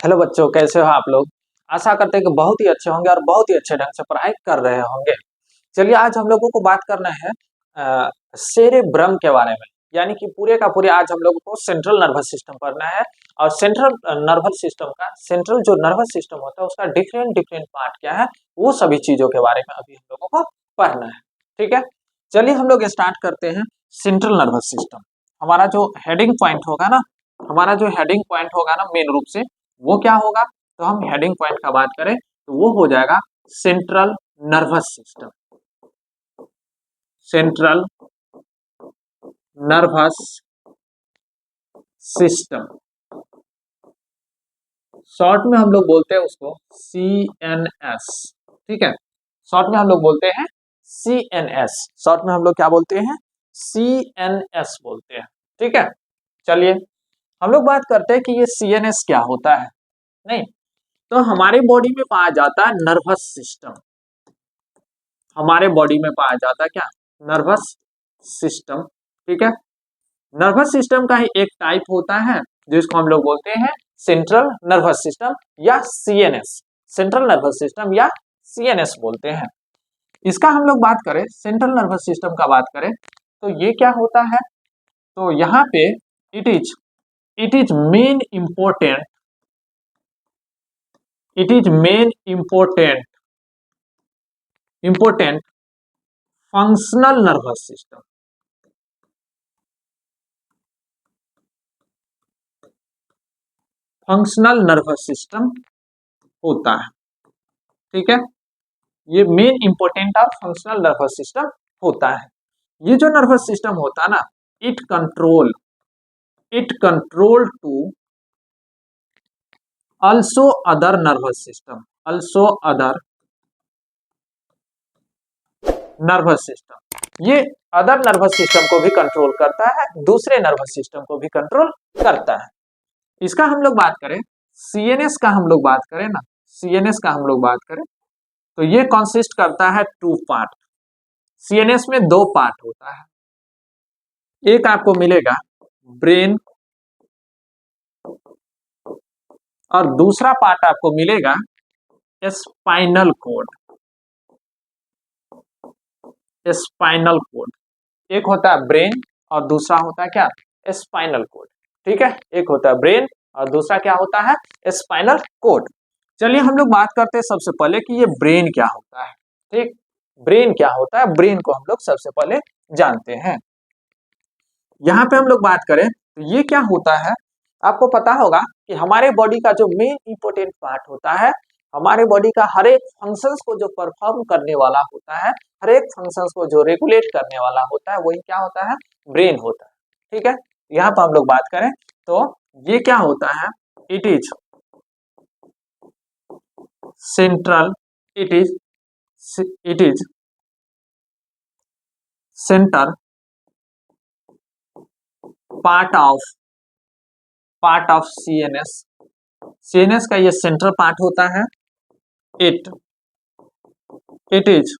Hello बच्चों, कैसे हो आप लोग। आशा करते हैं कि बहुत ही अच्छे होंगे और बहुत ही अच्छे ढंग से पढ़ाई कर रहे होंगे। चलिए आज हम लोगों को बात करना है सेरेब्रम के बारे में। यानी कि पूरे का पूरे आज हम लोगों को सेंट्रल नर्वस सिस्टम पढ़ना है। और सेंट्रल नर्वस सिस्टम का सेंट्रल जो नर्वस सिस्टम होता है उसका डिफरेंट डिफरेंट पार्ट क्या है, वो सभी चीजों के बारे में अभी हम लोगों को पढ़ना है। ठीक है, चलिए हम लोग स्टार्ट करते हैं। सेंट्रल नर्वस सिस्टम हमारा जो हेडिंग पॉइंट होगा ना, हमारा जो हेडिंग पॉइंट होगा ना मेन रूप से वो क्या होगा। तो हम हेडिंग पॉइंट का बात करें तो वो हो जाएगा central nervous system. Central nervous system short में हम लोग बोलते हैं उसको CNS। ठीक है, शॉर्ट में हम लोग बोलते हैं CNS। शॉर्ट में हम लोग क्या बोलते हैं, CNS बोलते हैं। ठीक है, चलिए हम लोग बात करते हैं कि ये CNS क्या होता है। नहीं तो हमारे बॉडी में पाया जाता है नर्वस सिस्टम। हमारे बॉडी में पाया जाता है क्या, नर्वस सिस्टम। ठीक है, नर्वस सिस्टम का ही एक टाइप होता है जिसको हम लोग बोलते हैं सेंट्रल नर्वस सिस्टम या CNS। सेंट्रल नर्वस सिस्टम या CNS बोलते हैं इसका। हम लोग बात करें सेंट्रल नर्वस सिस्टम का बात करें तो ये क्या होता है। तो यहाँ पे it is main important, it is main important functional nervous system. Functional nervous system होता है। ठीक है, ये main important of functional nervous system होता है। ये जो नर्वस सिस्टम होता है ना, it control to also other nervous system, also other nervous system। ये अदर नर्वस सिस्टम को भी कंट्रोल करता है, दूसरे नर्वस सिस्टम को भी कंट्रोल करता है। इसका हम लोग बात करें, CNS का हम लोग बात करें ना, CNS का हम लोग बात करें तो ये कंसिस्ट करता है 2 पार्ट। CNS में 2 पार्ट होता है। एक आपको मिलेगा ब्रेन और दूसरा पार्ट आपको मिलेगा स्पाइनल कोड। स्पाइनल कोड एक होता है ब्रेन और दूसरा होता है क्या, स्पाइनल कोड। ठीक है, एक होता है ब्रेन और दूसरा क्या होता है, स्पाइनल कोड। चलिए हम लोग बात करते हैं सबसे पहले कि ये ब्रेन क्या होता है। ठीक, ब्रेन क्या होता है, ब्रेन को हम लोग सबसे पहले जानते हैं। यहाँ पे हम लोग बात करें तो ये क्या होता है, आपको पता होगा कि हमारे बॉडी का जो मेन इंपोर्टेंट पार्ट होता है, हमारे बॉडी का हर एक फंक्शंस को जो परफॉर्म करने वाला होता है, हर एक फंक्शंस को जो रेगुलेट करने वाला होता है, वही क्या होता है, ब्रेन होता है। ठीक है, यहाँ पर हम लोग बात करें तो ये क्या होता है, it is central, it is centre part of CNS। CNS का ये सेंट्रल पार्ट होता है। It is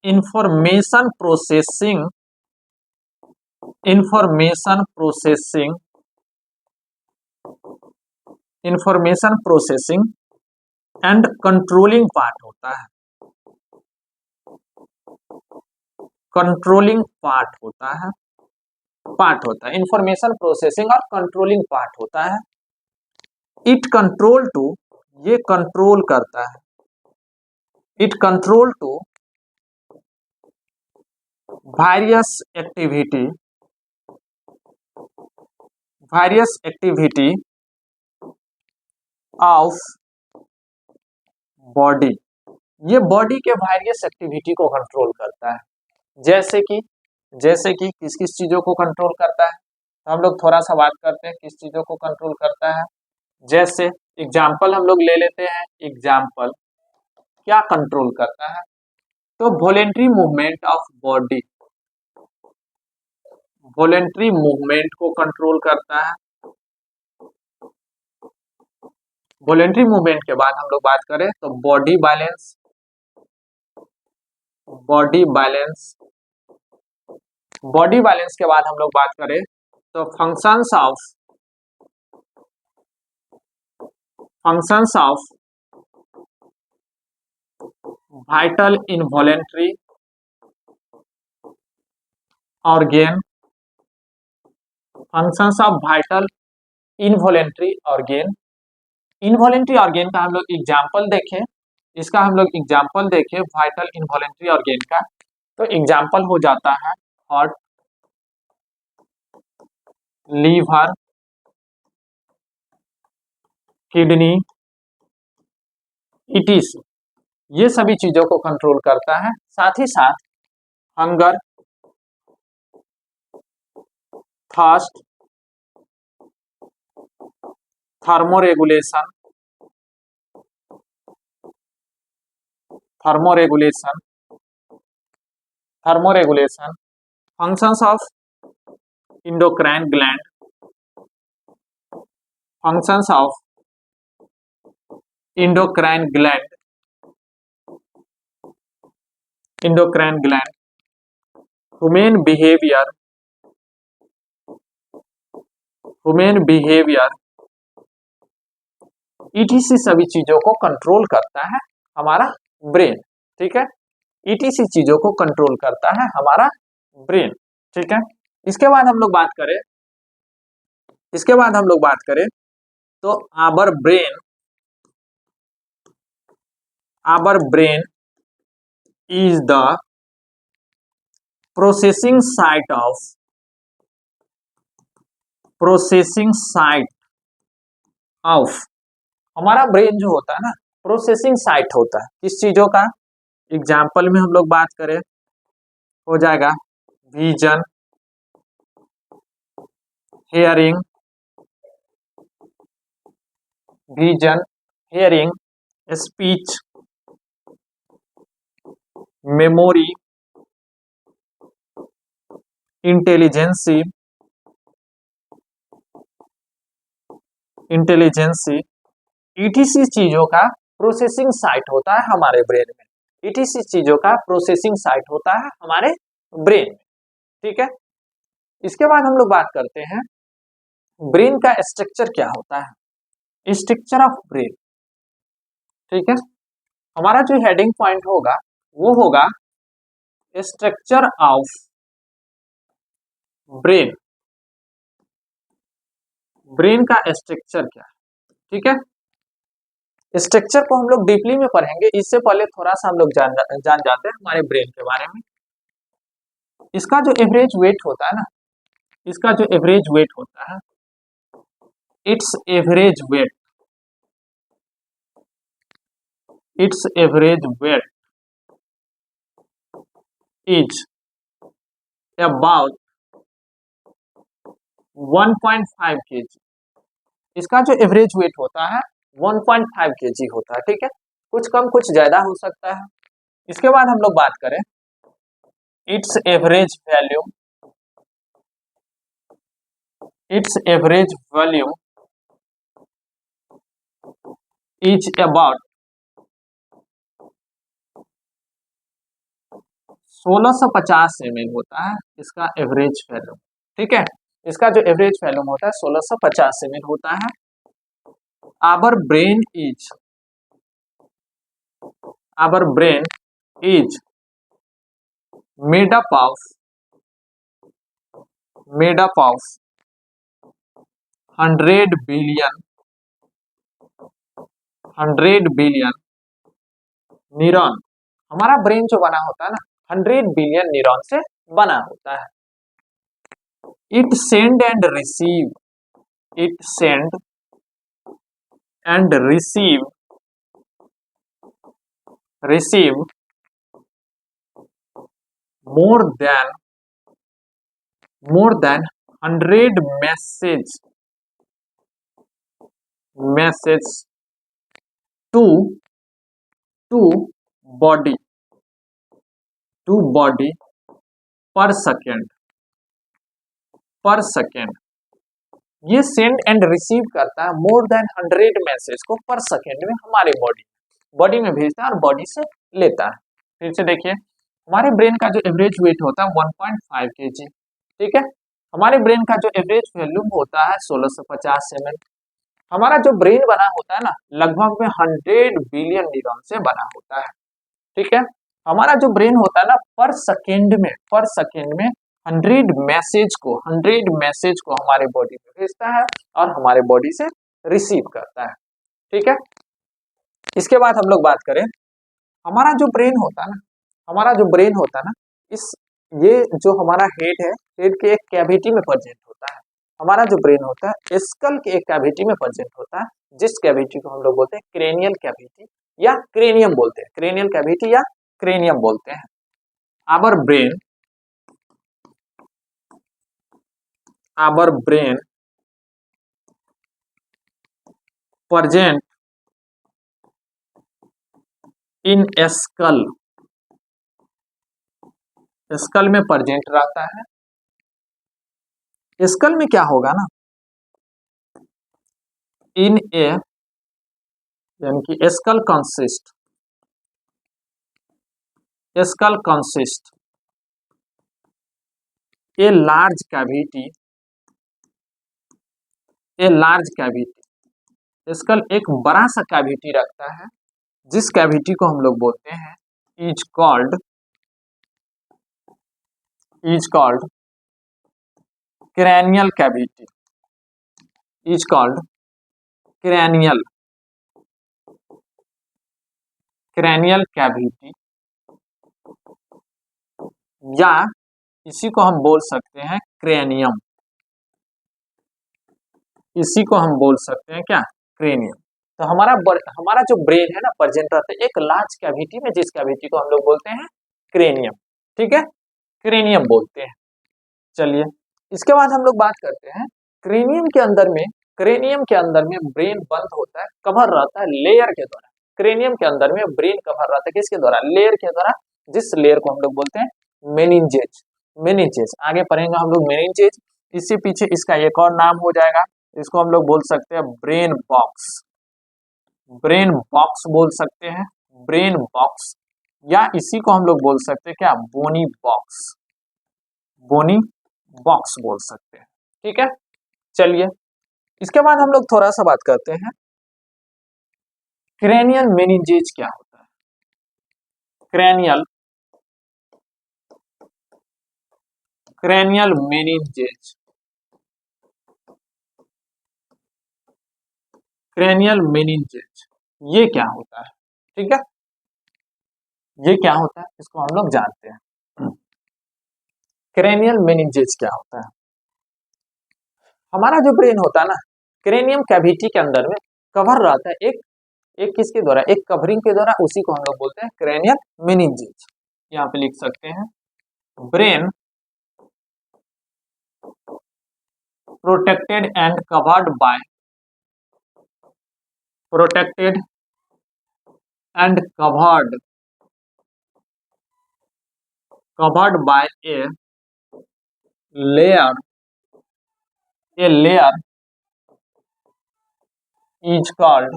information processing, information processing and controlling part होता है। कंट्रोलिंग पार्ट होता है, इंफॉर्मेशन प्रोसेसिंग और कंट्रोलिंग पार्ट होता है। इट कंट्रोल टू, ये कंट्रोल करता है, it control to various activity of body. ये बॉडी के वेरियस एक्टिविटी को कंट्रोल करता है। जैसे कि किस किस चीजों को कंट्रोल करता है, तो हम लोग थोड़ा सा बात करते हैं किस चीजों को कंट्रोल करता है। जैसे एग्जाम्पल हम लोग ले लेते हैं, एग्जाम्पल क्या कंट्रोल करता है, तो voluntary movement of body, voluntary movement को कंट्रोल करता है। वॉलेंट्री मूवमेंट के बाद हम लोग बात करें तो बॉडी बैलेंस, बॉडी बैलेंस के बाद हम लोग बात करें तो functions functions of vital involuntary organ, functions of vital involuntary organ. Involuntary organ का हम लोग एग्जांपल देखें, इसका हम लोग एग्जांपल देखें वाइटल इनवॉलेंट्री ऑर्गेन का, तो एग्जांपल हो जाता है हार्ट, लीवर, किडनी, ईटीसी। ये सभी चीजों को कंट्रोल करता है। साथ ही साथ hunger, thirst, thermoregulation, thermoregulation, thermoregulation, functions of endocrine gland, functions of endocrine gland, endocrine gland, human behaviour, human behaviour, ETC सभी चीजों को कंट्रोल करता है हमारा ब्रेन। ठीक है, ईटीसी चीजों को कंट्रोल करता है हमारा ब्रेन। ठीक है, इसके बाद हम लोग बात करें, इसके बाद हम लोग बात करें तो our brain is the processing site of, हमारा ब्रेन जो होता है ना, प्रोसेसिंग साइट होता है किस चीजों का। एग्जाम्पल में हम लोग बात करें हो जाएगा vision, hearing, speech, memory, intelligency, ETC चीजों का प्रोसेसिंग साइट होता है हमारे ब्रेन में, ईटीसी चीजों का प्रोसेसिंग साइट होता है हमारे ब्रेन में। ठीक है, इसके बाद हम लोग बात करते हैं ब्रेन का स्ट्रक्चर क्या होता है, स्ट्रक्चर ऑफ ब्रेन। ठीक है, हमारा जो हेडिंग पॉइंट होगा वो होगा स्ट्रक्चर ऑफ ब्रेन, ब्रेन का स्ट्रक्चर क्या है। ठीक है, स्ट्रक्चर को हम लोग डीपली में पढ़ेंगे, इससे पहले थोड़ा सा हम लोग जान जाते हैं हमारे ब्रेन के बारे में। इसका जो एवरेज वेट होता है ना, इसका जो एवरेज वेट होता है, it's average weight is about 1.5 kg। इसका जो एवरेज वेट होता है 1.5 kg होता है। ठीक है, कुछ कम कुछ ज्यादा हो सकता है। इसके बाद हम लोग बात करें it's average volume is about 1650 ml होता है इसका एवरेज वॉल्यूम। ठीक है, इसका जो एवरेज वॉल्यूम होता है 1650 ml होता है। Our brain is made up of 100 billion neuron. हमारा ब्रेन जो बना होता है ना 100 बिलियन न्यूरॉन से बना होता है। It send and receive more than 100 message to body per second. ये सेंड एंड रिसीव करता है मोर देन 100 मैसेज को पर सेकेंड में हमारे बॉडी में भेजता है और बॉडी से लेता है। फिर से देखिए, हमारे ब्रेन का जो एवरेज वेट होता है 1.5 kg। ठीक है, हमारे ब्रेन का जो एवरेज वॉल्यूम होता है 1650 ml। हमारा जो ब्रेन बना होता है ना, लगभग में 100 बिलियन न्यूरॉन से बना होता है। ठीक है, हमारा जो ब्रेन होता है ना, पर सेकेंड में 100 मैसेज को हमारे बॉडी में भेजता है और हमारे बॉडी से रिसीव करता है। ठीक है, इसके बाद हम लोग बात करें, हमारा जो ब्रेन होता है ना, हमारा जो ब्रेन होता है ना, इस ये जो हमारा हेड है, हेड के एक कैविटी में प्रेजेंट होता है। हमारा जो ब्रेन होता है स्कल के एक कैविटी में प्रेजेंट होता है, जिस कैविटी को हम लोग बोलते हैं क्रेनियल कैविटी या क्रेनियम बोलते हैं, क्रेनियल कैविटी या क्रेनियम बोलते हैं। Our brain present in skull, skull में प्रेजेंट रहता है। स्कल में क्या होगा ना, इन ए, यानी कि skull consist a large cavity, skull एक बड़ा सा कैविटी रखता है, जिस कैविटी को हम लोग बोलते हैं is called cranial cavity, is called cranial cavity, या इसी को हम बोल सकते हैं क्रेनियम, इसी को हम बोल सकते हैं क्या, क्रेनियम। तो हमारा जो ब्रेन है ना, प्रेजेंट रहता है एक लार्ज कैविटी में, जिस कैविटी को हम लोग बोलते हैं क्रेनियम। ठीक है, क्रेनियम बोलते हैं। चलिए, इसके बाद हम लोग बात करते हैं क्रेनियम के अंदर में ब्रेन बंद होता है, कवर रहता है लेयर के द्वारा। क्रेनियम के अंदर में ब्रेन कवर रहता है किसके द्वारा, लेयर के द्वारा, जिस लेयर को हम लोग बोलते हैं मेनिंजेज। आगे पढ़ेंगे हम लोग मेनिंजेज, इससे पीछे इसका एक और नाम हो जाएगा, इसको हम लोग बोल सकते हैं ब्रेन बॉक्स बोल सकते हैं, ब्रेन बॉक्स, या इसी को हम लोग बोल सकते हैं क्या, बोनी बॉक्स बोल सकते हैं। ठीक है, चलिए, इसके बाद हम लोग थोड़ा सा बात करते हैं क्रेनियल मेनिंजेज क्या होता है। क्रेनियल मेनिंजेज ये क्या होता है। ठीक है, ये क्या होता है इसको हम लोग जानते हैं। क्रेनियल मेनिंजेज क्या होता है, हमारा जो ब्रेन होता है ना, क्रेनियम कैविटी के अंदर में कवर रहता है एक किसके द्वारा, एक कवरिंग के द्वारा, उसी को हम लोग बोलते हैं क्रेनियल मेनिंजेज। यहाँ पे लिख सकते हैं brain protected and covered by a layer is called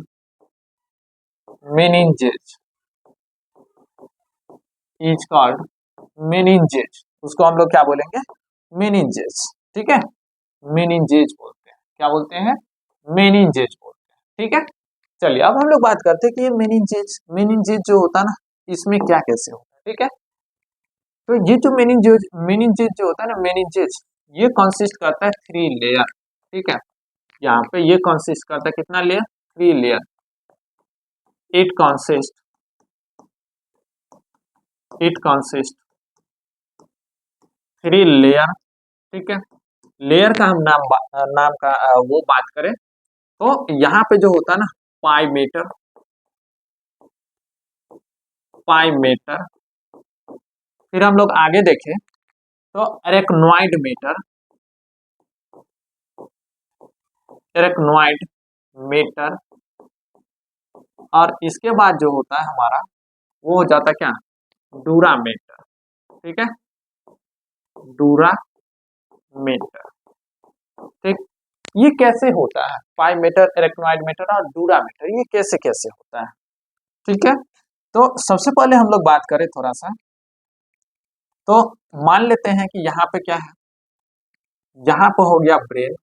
meninges, उसको हम लोग क्या बोलेंगे, मेनिंजेज। ठीक है, मेनिंजेज बोलते हैं, क्या बोलते हैं, मेनिंजेज बोलते हैं। ठीक है, चलिए अब हम लोग बात करते हैं कि ये मेनिंजेज जो होता है ना, इसमें क्या कैसे होता है। ठीक है, तो ये जो मेनिंजेज जो होता है ना, मेनिंजेज ये कंसिस्ट करता है 3 लेयर। ठीक है, यहाँ पे ये कंसिस्ट करता है कितना layer, 3 layer. It consist 3 layer. ठीक है, लेयर का हम नाम का वो बात करें तो यहाँ पे जो होता है ना, पाई मेटर, फिर हम लोग आगे देखें तो एरेक्नोइड मेटर, और इसके बाद जो होता है हमारा वो हो जाता है क्या, डूरामेटर। ठीक है, डूरामेटर। ठीक, ये कैसे होता है, पाइमेटर, एरेक्नोइड मेटर और डूरामेटर, ये कैसे कैसे होता है। ठीक है, तो सबसे पहले हम लोग बात करें थोड़ा सा, तो मान लेते हैं कि यहाँ पे क्या है, यहाँ पे हो गया ब्रेन,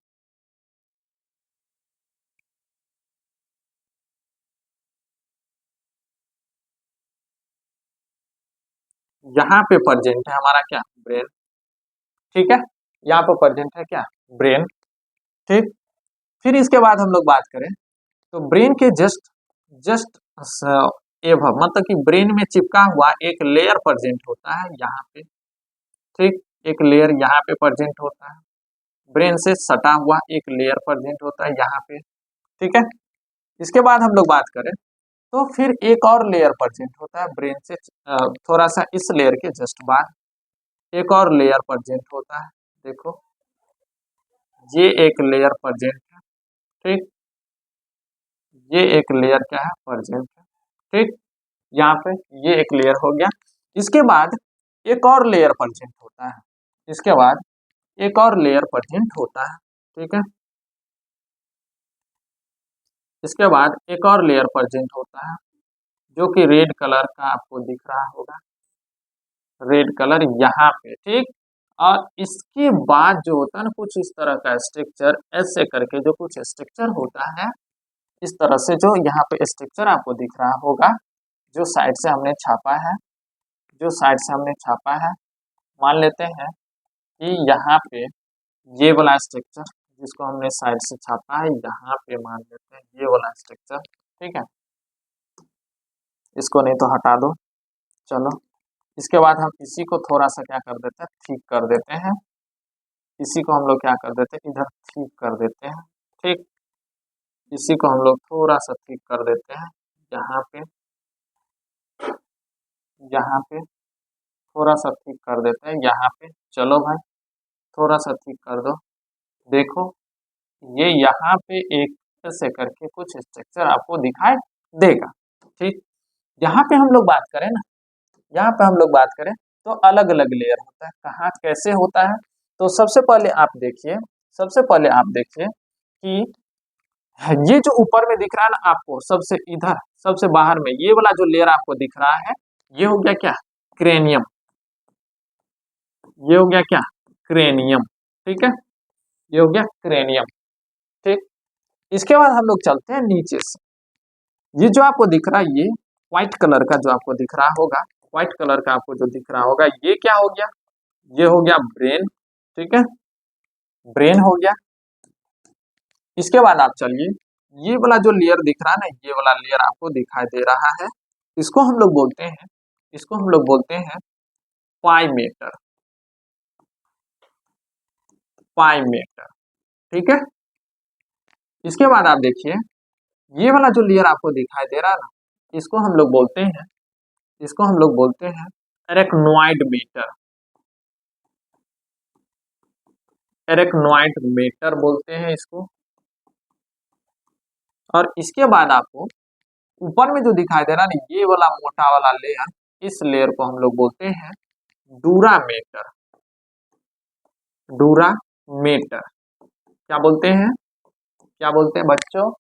यहाँ पे प्रेजेंट है हमारा क्या, ब्रेन। ठीक है, यहाँ पे प्रेजेंट है क्या, ब्रेन। ठीक, फिर इसके बाद हम लोग बात करें तो ब्रेन के जस्ट जस्ट एवं मतलब कि ब्रेन में चिपका हुआ एक लेयर प्रेजेंट होता है यहाँ पे। ठीक, एक लेयर यहाँ पे प्रेजेंट होता है, ब्रेन से सटा हुआ एक लेयर प्रेजेंट होता है यहाँ पे। ठीक है, इसके बाद हम लोग बात करें तो फिर एक और लेयर प्रेजेंट होता है ब्रेन से थोड़ा सा इस लेयर के जस्ट बाद एक और लेयर प्रेजेंट होता है। देखो ये एक लेयर प्रेजेंट है। ठीक, ये एक लेयर क्या है, प्रेजेंट है। ठीक, यहाँ पे ये एक लेयर हो गया। इसके बाद एक और लेयर प्रेजेंट होता है, इसके बाद एक और लेयर प्रेजेंट होता है। ठीक है, इसके बाद एक और लेयर प्रेजेंट होता है जो कि रेड कलर का आपको दिख रहा होगा, रेड कलर यहाँ पे। ठीक, और इसके बाद जो होता है ना कुछ इस तरह का स्ट्रक्चर ऐसे करके जो कुछ स्ट्रक्चर होता है इस तरह से, जो यहाँ पे स्ट्रक्चर आपको दिख रहा होगा जो साइड से हमने छापा है, जो साइड से हमने छापा है। मान लेते हैं कि यहाँ पे ये वाला स्ट्रक्चर जिसको हमने साइड से छापा है यहाँ पे मान लेते हैं ये वाला स्ट्रक्चर। ठीक है, इसको नहीं तो हटा दो। चलो, इसके बाद हम इसी को थोड़ा सा क्या कर देते हैं, ठीक कर देते हैं। इसी को हम लोग क्या कर देते हैं, इधर ठीक कर देते हैं। ठीक, इसी को हम लोग थोड़ा सा ठीक कर देते हैं यहाँ पे, यहाँ पे थोड़ा सा ठीक कर देते हैं यहाँ पे। चलो भाई, थोड़ा सा ठीक कर दो। देखो ये यहाँ पे एक ऐसे करके कुछ स्ट्रक्चर आपको दिखाई देगा। ठीक, यहाँ पे हम लोग बात करें ना, यहाँ पे हम लोग बात करें तो अलग अलग लेयर होता है, कहाँ कैसे होता है। तो सबसे पहले आप देखिए, सबसे पहले आप देखिए कि ये जो ऊपर में दिख रहा है ना आपको, सबसे इधर सबसे बाहर में ये वाला जो लेयर आपको दिख रहा है ये हो गया क्या, क्रेनियम। ये हो गया क्या, क्रेनियम। ठीक है, ये हो गया क्रेनियम। ठीक, इसके बाद हम लोग चलते हैं नीचे से। ये जो आपको दिख रहा है ये व्हाइट कलर का जो आपको दिख रहा होगा, व्हाइट कलर का आपको जो दिख रहा होगा ये क्या हो गया, ये हो गया ब्रेन। ठीक है, ब्रेन हो गया। इसके बाद आप चलिए, ये वाला जो लेयर दिख रहा है ना, ये वाला लेयर आपको दिखाई दे रहा है, इसको हम लोग बोलते हैं, इसको हम लोग बोलते हैं पाइमेटर। पाइमेटर। ठीक है, इसके बाद आप देखिए ये वाला जो लेयर आपको दिखाई दे रहा है ना, इसको हम लोग बोलते हैं, इसको हम लोग बोलते हैं एरेक्नोइड मीटर। एरेक्नोइड मीटर बोलते हैं इसको। और इसके बाद आपको ऊपर में जो दिखाई दे रहा है ना ये वाला मोटा वाला लेयर, इस लेयर को हम लोग बोलते हैं डूरामेटर। डूरामेटर क्या बोलते हैं, क्या बोलते हैं बच्चों,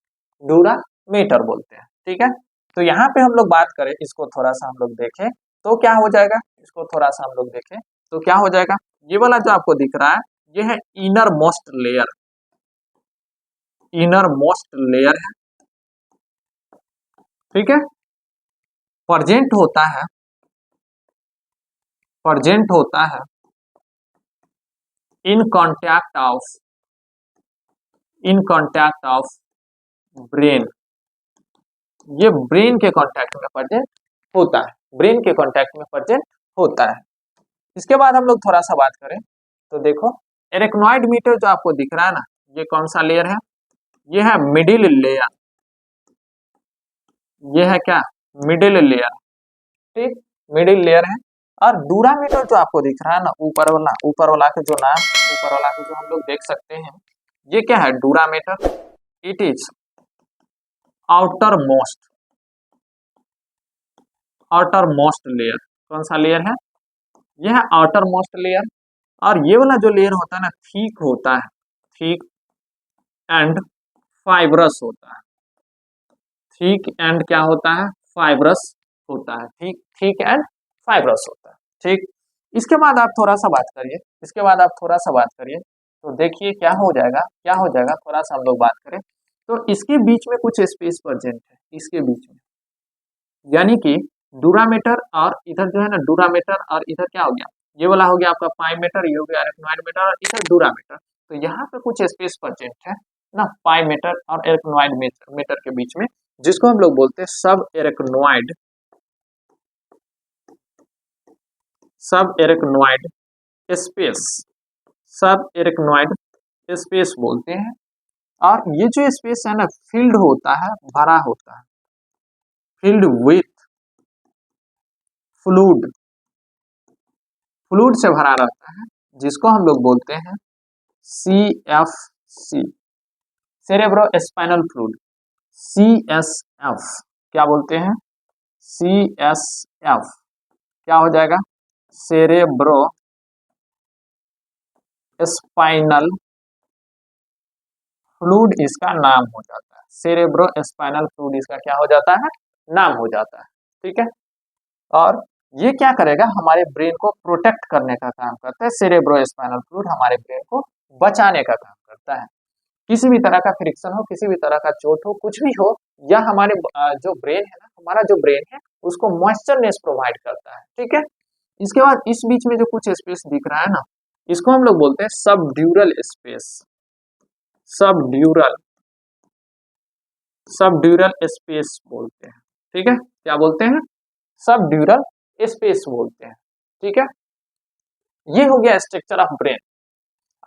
डूरामेटर बोलते हैं। ठीक है, तो यहाँ पे हम लोग बात करें, इसको थोड़ा सा हम लोग देखें तो क्या हो जाएगा, इसको थोड़ा सा हम लोग देखें तो क्या हो जाएगा, ये वाला जो आपको दिख रहा है ये है inner most layer. Inner most layer है। ठीक है, प्रेजेंट होता है, प्रेजेंट होता है in contact of, in contact of brain. ये ब्रेन के कांटेक्ट में प्रेजेंट होता है, ब्रेन के कांटेक्ट में प्रेजेंट होता है। इसके बाद हम लोग थोड़ा सा बात करें तो देखो एरेक्नोइड मीटर जो आपको दिख रहा है ना, ये कौन सा लेयर है, ये है मिडिल लेयर। ये है क्या, मिडिल लेयर। ठीक, मिडिल लेयर है। और डूरामीटर जो आपको दिख रहा है ना ऊपर वाला, ऊपर वाला के जो नाम, ऊपर वाला के जो हम लोग देख सकते हैं, ये क्या है dura mater, it is outermost, outermost layer. कौन सा लेयर है, यह है आउटर मोस्ट लेयर। और ये वाला जो लेयर होता है ना थिक होता है, थिक एंड फाइब्रस होता है। थिक एंड क्या होता है, फाइब्रस होता है। ठीक, थिक एंड फाइब्रस होता है। ठीक, इसके बाद आप थोड़ा सा बात करिए, इसके बाद आप थोड़ा सा बात करिए तो देखिए क्या हो जाएगा, क्या हो जाएगा, थोड़ा सा हम लोग बात करें तो इसके बीच में कुछ स्पेस प्रेजेंट है, इसके बीच में, यानी कि डूरामीटर और इधर जो है ना डूरामीटर और इधर क्या हो गया, ये वाला हो गया आपका पाईमीटर, ये हो गया एरेक्नोइड मीटर और इधर डूरामीटर। तो यहाँ पे कुछ स्पेस प्रेजेंट है ना पाईमीटर और एरेक्नोइड मीटर के बीच में, जिसको हम लोग बोलते हैं सब एरेक्नोइड, सब एरेक्नोइड स्पेस, सब एरेक्नोइड स्पेस बोलते हैं। और ये जो स्पेस है ना फील्ड होता है, भरा होता है, फील्ड विथ फ्लूड, फ्लूड से भरा रहता है, जिसको हम लोग बोलते हैं CFC, cerebro spinal fluid, CSF। क्या बोलते हैं? CSF क्या हो जाएगा? सेरेब्रो स्पाइनल फ्लूइड इसका नाम हो जाता है, सेरेब्रो स्पाइनल फ्लूइड इसका क्या हो जाता है? नाम हो जाता है। ठीक है, और ये क्या करेगा? हमारे ब्रेन को प्रोटेक्ट करने का काम करता है। सेरेब्रो स्पाइनल फ्लूइड हमारे ब्रेन को बचाने का काम करता है। किसी भी तरह का फ्रिक्शन हो, किसी भी तरह का चोट हो, कुछ भी हो, या हमारे जो ब्रेन है ना, हमारा जो ब्रेन है उसको मॉइस्चरनेस प्रोवाइड करता है। ठीक है, इसके बाद इस बीच में जो कुछ स्पेस दिख रहा है ना, इसको हम लोग बोलते हैं subdural space, subdural, subdural space बोलते हैं। ठीक है, क्या बोलते हैं? सबड्यूरल स्पेस बोलते हैं। ठीक है, ये हो गया स्ट्रक्चर ऑफ ब्रेन।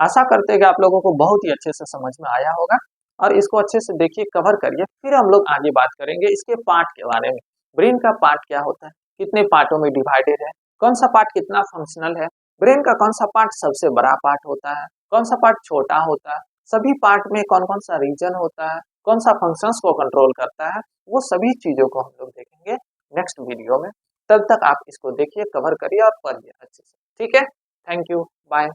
आशा करते हैं कि आप लोगों को बहुत ही अच्छे से समझ में आया होगा, और इसको अच्छे से देखिए, कवर करिए, फिर हम लोग आगे बात करेंगे इसके पार्ट के बारे में। ब्रेन का पार्ट क्या होता है, कितने पार्टों में डिवाइडेड है, कौन सा पार्ट कितना फंक्शनल है, ब्रेन का कौन सा पार्ट सबसे बड़ा पार्ट होता है, कौन सा पार्ट छोटा होता है, सभी पार्ट में कौन कौन सा रीजन होता है, कौन सा फंक्शंस को कंट्रोल करता है, वो सभी चीजों को हम लोग देखेंगे नेक्स्ट वीडियो में। तब तक आप इसको देखिए, कवर करिए और पढ़िए अच्छे से। ठीक है, थैंक यू, बाय।